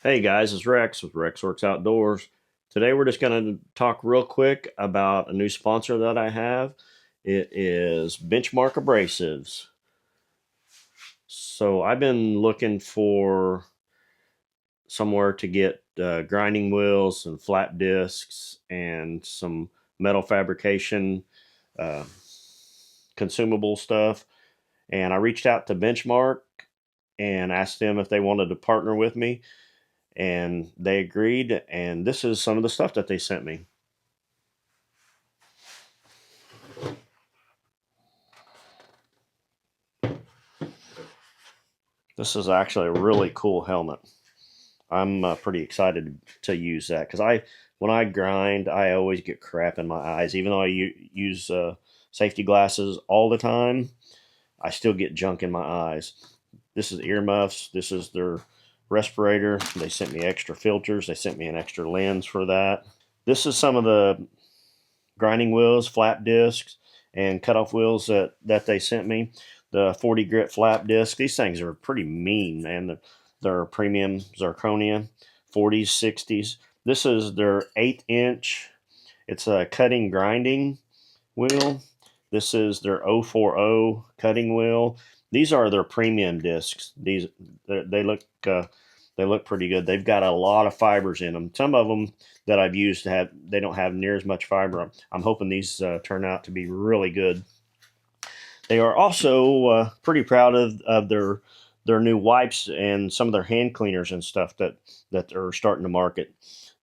Hey guys, it's Rex with Rex Wurx Outdoors. Today we're just going to talk real quick about a new sponsor that I have. It is Benchmark Abrasives. So I've been looking for somewhere to get grinding wheels and flat discs and some metal fabrication uh, consumable stuff. And I reached out to Benchmark and asked them if they wanted to partner with me, and they agreed, and this is some of the stuff that they sent me. This is actually a really cool helmet. I'm pretty excited to use that because when I grind, I always get crap in my eyes. Even though I use safety glasses all the time, I still get junk in my eyes. This is earmuffs. This is their respirator. They sent me extra filters. They sent me an extra lens for that. This is some of the grinding wheels, flap discs, and cutoff wheels that they sent me. The 40 grit flap disc. These things are pretty mean, man. They're premium zirconia, 40s, 60s. This is their 8-inch. It's a cutting grinding wheel. This is their 040 cutting wheel. These are their premium discs. They look pretty good. They've got a lot of fibers in them. Some of them that I've used they don't have near as much fiber. I'm hoping these turn out to be really good. They are also pretty proud of their new wipes and some of their hand cleaners and stuff that are starting to market.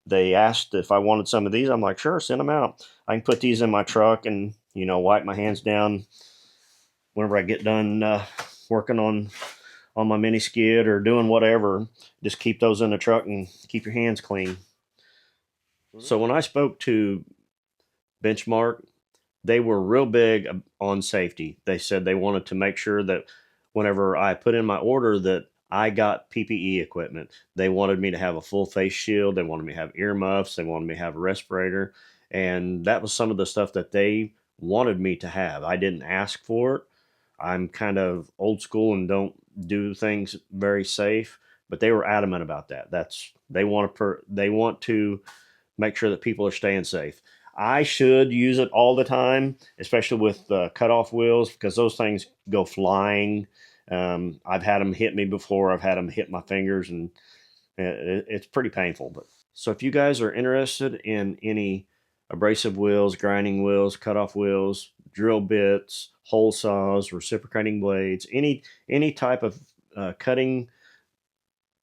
They asked if I wanted some of these. I'm like, sure, send them out. I can put these in my truck and wipe my hands down whenever I get done working on my mini skid or doing whatever. Just keep those in the truck and keep your hands clean. So when I spoke to Benchmark, they were real big on safety. They said they wanted to make sure that whenever I put in my order that I got PPE equipment. They wanted me to have a full face shield. They wanted me to have earmuffs. They wanted me to have a respirator. And that was some of the stuff that they wanted me to have. I didn't ask for it. I'm kind of old school and don't do things very safe, but they were adamant about that. They want to make sure that people are staying safe. I should use it all the time, especially with cutoff wheels, because those things go flying. I've had them hit me before. I've had them hit my fingers, and it's pretty painful. But so if you guys are interested in any abrasive wheels, grinding wheels, cutoff wheels, drill bits, hole saws, reciprocating blades, any type of cutting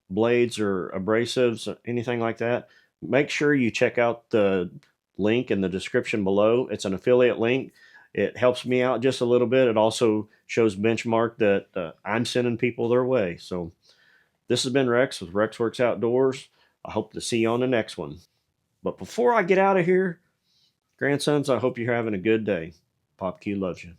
blades or abrasives, anything like that, make sure you check out the link in the description below. It's an affiliate link. It helps me out just a little bit. It also shows Benchmark that I'm sending people their way. So this has been Rex with Rex Wurx Outdoors. I hope to see you on the next one. But before I get out of here, grandsons, I hope you're having a good day. Pop Q loves you.